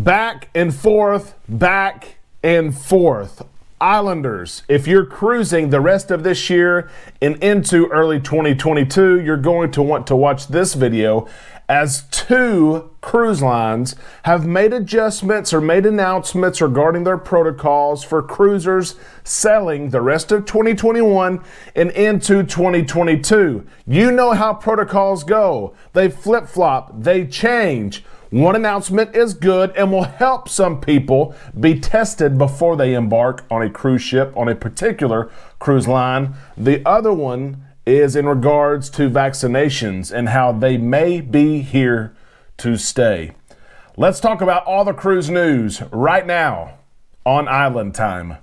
Back and forth, back and forth. Islanders, if you're cruising the rest of this year and into early 2022, you're going to want to watch this video as two cruise lines have made adjustments or made announcements regarding their protocols for cruisers sailing the rest of 2021 and into 2022. You know how protocols go. They flip-flop, they change. One announcement is good and will help some people be tested before they embark on a cruise ship on a particular cruise line. The other one is in regards to vaccinations and how they may be here to stay. Let's talk about all the cruise news right now on Island Time.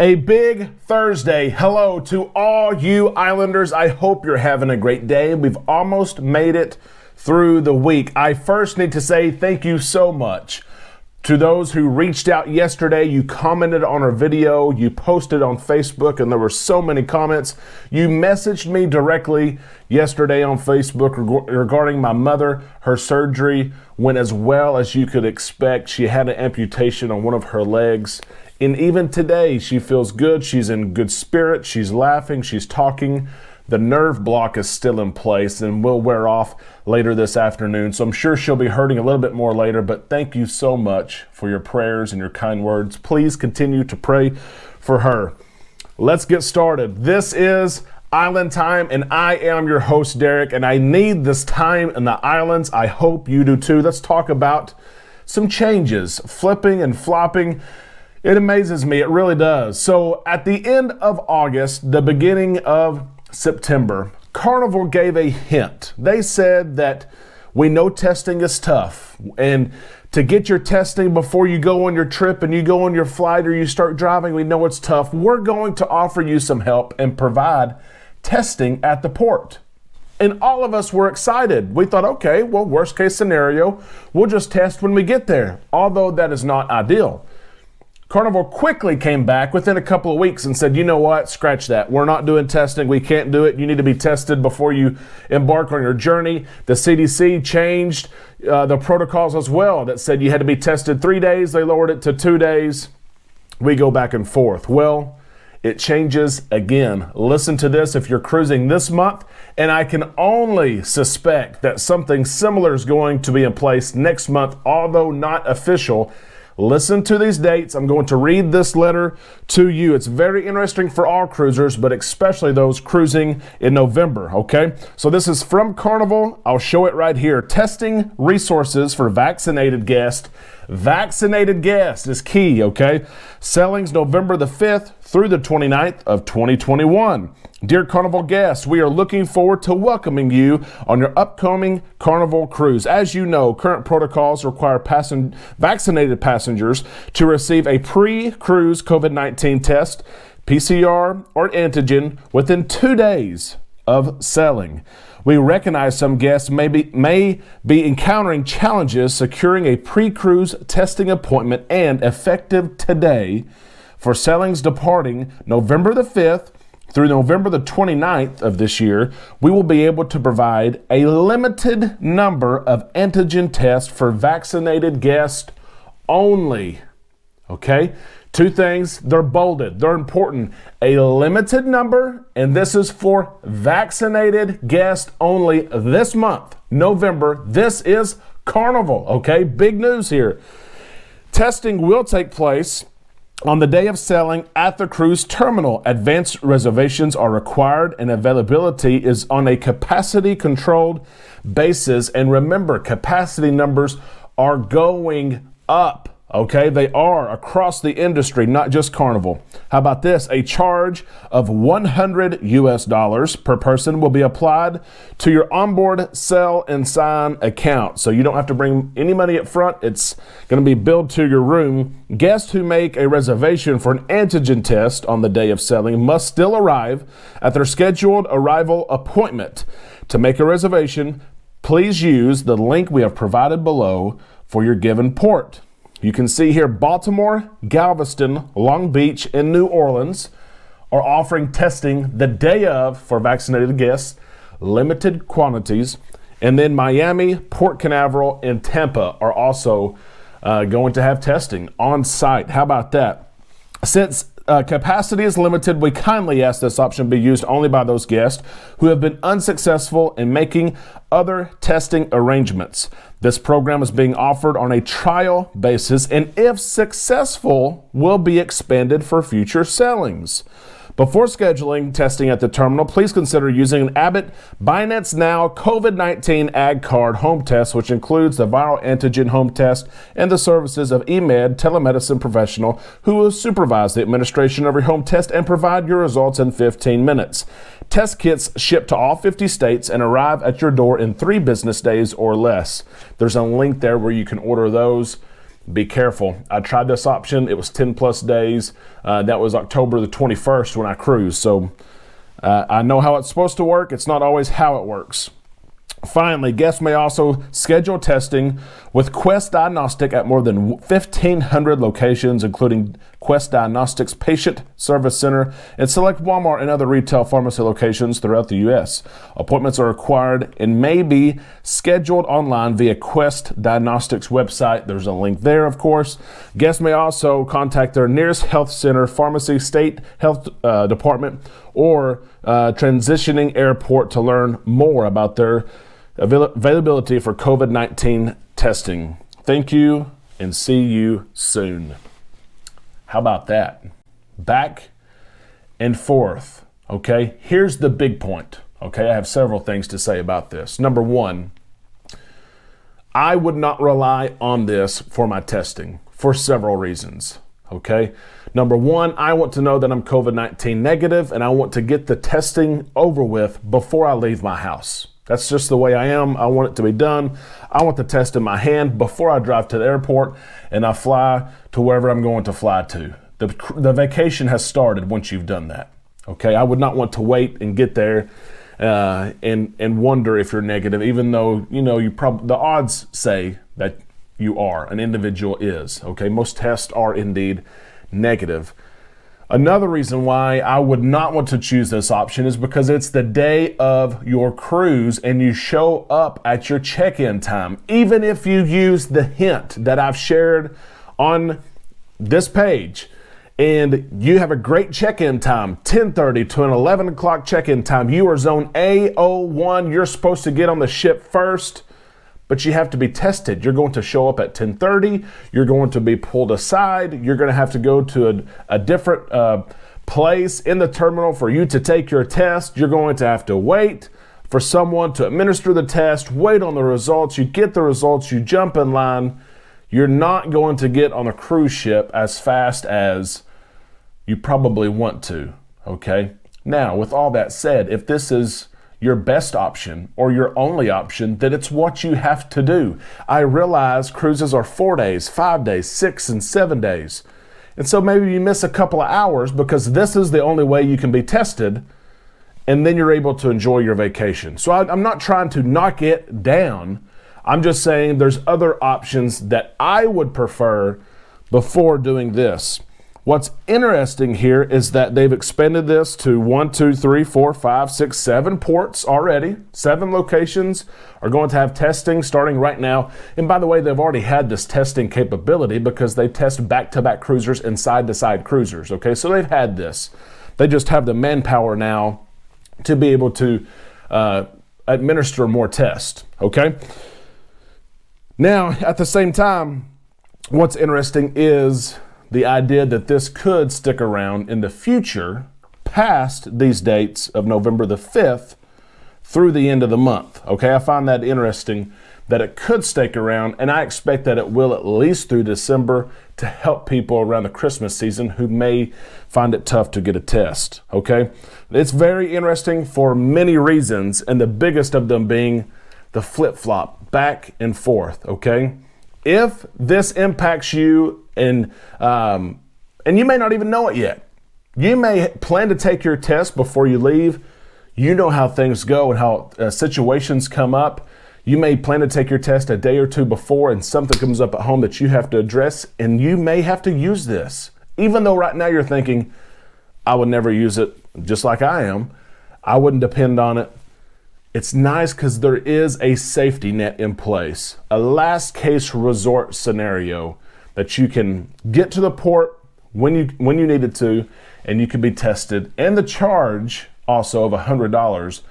A big Thursday hello to all you Islanders. I hope you're having a great day. We've almost made it through the week. I first need to say thank you so much to those who reached out yesterday. You commented on our video, you posted on Facebook, and there were so many comments. You messaged me directly yesterday on Facebook regarding my mother. Her surgery went as well as you could expect. She had an amputation on one of her legs. And even today, she feels good. She's in good spirit. She's laughing. She's talking. The nerve block is still in place and will wear off later this afternoon. So I'm sure she'll be hurting a little bit more later. But thank you so much for your prayers and your kind words. Please continue to pray for her. Let's get started. This is Island Time, and I am your host, Derek. And I need this time in the islands. I hope you do too. Let's talk about some changes, flipping and flopping. It amazes me, it really does. So at the end of August, the beginning of September, Carnival gave a hint. They said that we know testing is tough, and to get your testing before you go on your trip and you go on your flight or you start driving, we know it's tough. We're going to offer you some help and provide testing at the port. And all of us were excited. We thought, okay, well, worst case scenario, we'll just test when we get there, although that is not ideal. Carnival quickly came back within a couple of weeks and said, you know what, scratch that. We're not doing testing. We can't do it. You need to be tested before you embark on your journey. The CDC changed the protocols as well that said you had to be tested 3 days. They lowered it to 2 days. We go back and forth. Well, it changes again. Listen to this if you're cruising this month, and I can only suspect that something similar is going to be in place next month, although not official. Listen to these dates. I'm going to read this letter to you. It's very interesting for all cruisers, but especially those cruising in November, okay? So this is from Carnival. I'll show it right here. Testing resources for vaccinated guests. Vaccinated guests is key, okay? Sailings November the 5th through the 29th of 2021. Dear Carnival guests, we are looking forward to welcoming you on your upcoming Carnival cruise. As you know, current protocols require vaccinated passengers to receive a pre-cruise COVID-19 test, PCR or antigen, within 2 days of sailing. We recognize some guests may be encountering challenges securing a pre-cruise testing appointment, and effective today for sailings departing November the 5th through November the 29th of this year, we will be able to provide a limited number of antigen tests for vaccinated guests only. Okay? Two things, they're bolded, they're important. A limited number, and this is for vaccinated guests only this month, November. This is Carnival, okay? Big news here. Testing will take place on the day of sailing at the cruise terminal. Advanced reservations are required, and availability is on a capacity-controlled basis. And remember, capacity numbers are going up. Okay, they are across the industry, not just Carnival. How about this? A charge of $100 per person will be applied to your onboard Sail and Sign account. So you don't have to bring any money up front. It's going to be billed to your room. Guests who make a reservation for an antigen test on the day of sailing must still arrive at their scheduled arrival appointment. To make a reservation, please use the link we have provided below for your given port. You can see here Baltimore, Galveston, Long Beach, and New Orleans are offering testing the day of for vaccinated guests. limited quantities. And then Miami, Port Canaveral, and Tampa are also going to have testing on site. How about that? Since capacity is limited, we kindly ask this option be used only by those guests who have been unsuccessful in making other testing arrangements. This program is being offered on a trial basis, and if successful, will be expanded for future sailings. Before scheduling testing at the terminal, please consider using an Abbott Binance Now COVID-19 Ag Card home test, which includes the viral antigen home test and the services of eMed telemedicine professional who will supervise the administration of your home test and provide your results in 15 minutes. Test kits ship to all 50 states and arrive at your door in 3 business days or less. There's a link there where you can order those. Be careful. I tried this option. It was 10 plus days. That was October the 21st when I cruised. So I know how it's supposed to work. It's not always how it works. Finally, guests may also schedule testing with Quest Diagnostic at more than 1,500 locations, including Quest Diagnostics Patient Service Center and select Walmart and other retail pharmacy locations throughout the U.S. Appointments are required and may be scheduled online via Quest Diagnostics website. There's a link there, of course. Guests may also contact their nearest health center, pharmacy, state health department, or transitioning airport to learn more about their availability for COVID-19 testing. Thank you and see you soon. How about that? Back and forth. Okay, here's the big point. Okay, I have several things to say about this. Number one, I would not rely on this for my testing for several reasons. Okay, number one, I want to know that I'm COVID-19 negative and I want to get the testing over with before I leave my house. That's just the way I am. I want it to be done. I want the test in my hand before I drive to the airport and I fly to wherever I'm going to fly to. The vacation has started once you've done that. Okay, I would not want to wait and get there and wonder if you're negative, even though the odds say that you are. An individual is. Okay, most tests are indeed negative. Another reason why I would not want to choose this option is because it's the day of your cruise and you show up at your check-in time. Even if you use the hint that I've shared on this page and you have a great check-in time, 10:30 to an 11 o'clock check-in time, you are zone A01, you're supposed to get on the ship first, but you have to be tested. You're going to show up at 10:30. You're going to be pulled aside. You're going to have to go to a different place in the terminal for you to take your test. You're going to have to wait for someone to administer the test, wait on the results. You get the results, you jump in line. You're not going to get on a cruise ship as fast as you probably want to, okay? Now, with all that said, if this is your best option or your only option, then it's what you have to do. I realize cruises are 4 days, 5 days, 6 and 7 days. And so maybe you miss a couple of hours because this is the only way you can be tested, and then you're able to enjoy your vacation. So I'm not trying to knock it down. I'm just saying there's other options that I would prefer before doing this. What's interesting here is that they've expanded this to 1, 2, 3, 4, 5, 6, 7 ports already. 7 locations are going to have testing starting right now. And by the way, they've already had this testing capability because they test back-to-back cruisers and side-to-side cruisers. Okay, so they've had this. They just have the manpower now to be able to administer more tests. Okay. Now, at the same time, what's interesting is the idea that this could stick around in the future past these dates of November the 5th through the end of the month. Okay, I find that interesting that it could stick around, and I expect that it will at least through December to help people around the Christmas season who may find it tough to get a test. Okay, it's very interesting for many reasons, and the biggest of them being the flip-flop back and forth. Okay, if this impacts you and you may not even know it yet. You may plan to take your test before you leave. You know how things go and how situations come up. You may plan to take your test a day or two before and something comes up at home that you have to address, and you may have to use this. Even though right now you're thinking, I would never use it, just like I am. I wouldn't depend on it. It's nice because there is a safety net in place, a last case resort scenario that you can get to the port when you needed to, and you can be tested. And the charge also of $100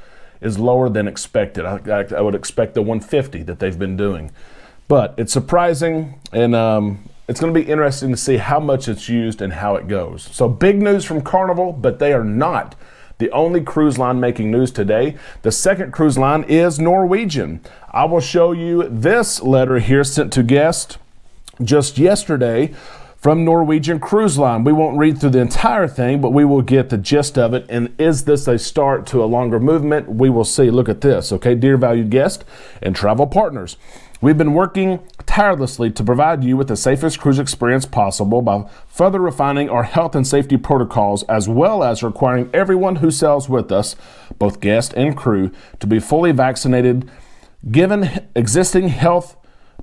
is lower than expected. I would expect the $150 that they've been doing, but it's surprising, and it's going to be interesting to see how much it's used and how it goes. So big news from Carnival, but they are not the only cruise line making news today. The second cruise line is Norwegian. I will show you this letter here sent to guests just yesterday from Norwegian Cruise Line. We won't read through the entire thing, but we will get the gist of it. And is this a start to a longer movement? We will see. Look at this, okay? Dear valued guests and travel partners, we've been working tirelessly to provide you with the safest cruise experience possible by further refining our health and safety protocols, as well as requiring everyone who sails with us, both guest and crew, to be fully vaccinated. Given existing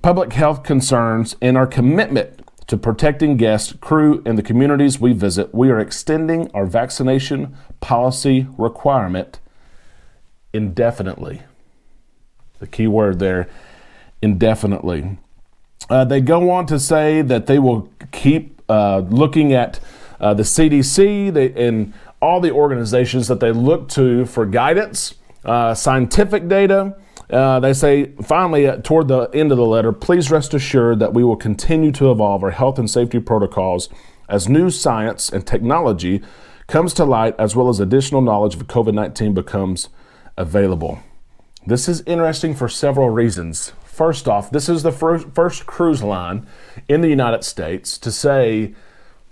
public health concerns and our commitment to protecting guests, crew, and the communities we visit, we are extending our vaccination policy requirement indefinitely. The key word there, indefinitely. They go on to say that they will keep looking at the CDC and all the organizations that they look to for guidance, scientific data. They say, finally, toward the end of the letter, please rest assured that we will continue to evolve our health and safety protocols as new science and technology comes to light, as well as additional knowledge of COVID-19 becomes available. This is interesting for several reasons. First off, this is the first cruise line in the United States to say,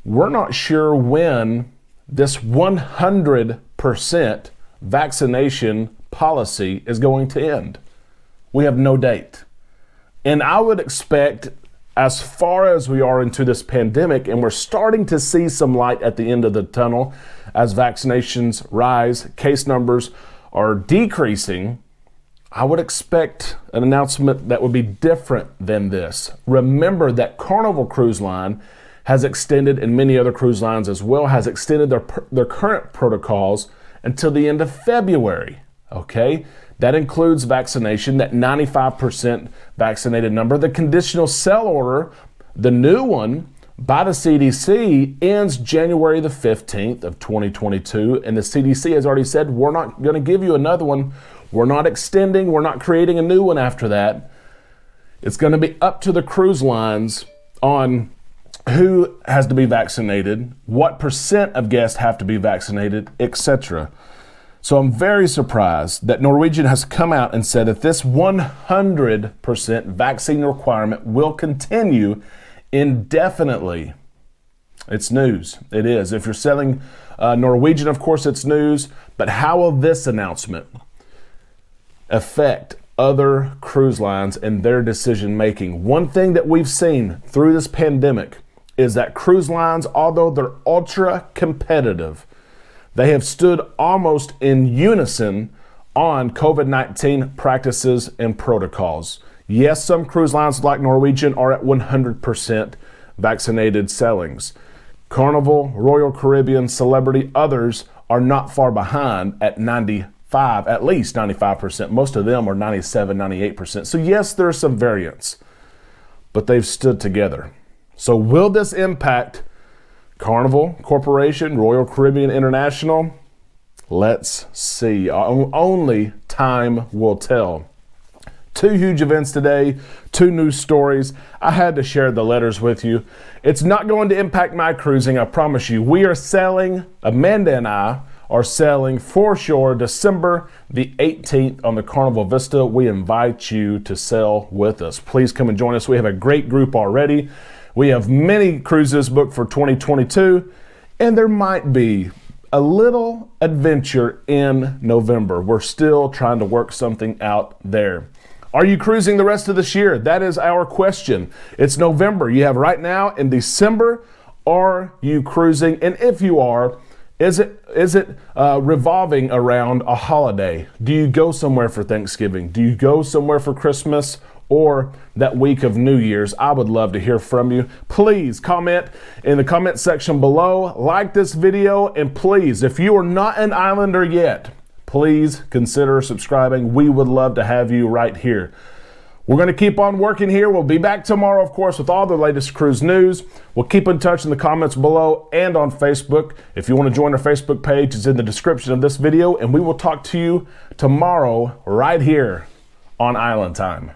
we're not sure when this 100% vaccination policy is going to end. We have no date. And I would expect, as far as we are into this pandemic, and we're starting to see some light at the end of the tunnel as vaccinations rise, case numbers are decreasing, I would expect an announcement that would be different than this. Remember that Carnival Cruise Line has extended, and many other cruise lines as well, has extended their current protocols until the end of February, okay? That includes vaccination, that 95% vaccinated number. The conditional sell order, the new one by the CDC, ends January the 15th of 2022, and the CDC has already said, we're not going to give you another one. We're not extending, we're not creating a new one after that. It's going to be up to the cruise lines on who has to be vaccinated, what percent of guests have to be vaccinated, etc. So I'm very surprised that Norwegian has come out and said that this 100% vaccine requirement will continue indefinitely. It's news. It is. If you're selling Norwegian, of course, it's news. But how will this announcement affect other cruise lines and their decision making? One thing that we've seen through this pandemic is that cruise lines, although they're ultra competitive, they have stood almost in unison on COVID-19 practices and protocols. Yes, some cruise lines like Norwegian are at 100% vaccinated sailings. Carnival, Royal Caribbean, Celebrity, others are not far behind at 95%. At least 95%. Most of them are 97, 98%. So yes, there's some variance, but they've stood together. So will this impact Carnival Corporation, Royal Caribbean International? Let's see. Only time will tell. Two huge events today, two news stories. I had to share the letters with you. It's not going to impact my cruising, I promise you. We are sailing, Amanda and I, are sailing for shore December the 18th on the Carnival Vista. We invite you to sail with us. Please come and join us. We have a great group already. We have many cruises booked for 2022, and there might be a little adventure in November. We're still trying to work something out there. Are you cruising the rest of this year? That is our question. It's November. You have right now in December. Are you cruising? And if you are, is it revolving around a holiday? Do you go somewhere for Thanksgiving? Do you go somewhere for Christmas or that week of New Year's? I would love to hear from you. Please comment in the comment section below, like this video, and please, if you are not an islander yet, please consider subscribing. We would love to have you right here. We're going to keep on working here. We'll be back tomorrow, of course, with all the latest cruise news. We'll keep in touch in the comments below and on Facebook. If you want to join our Facebook page, it's in the description of this video, and we will talk to you tomorrow right here on Island Time.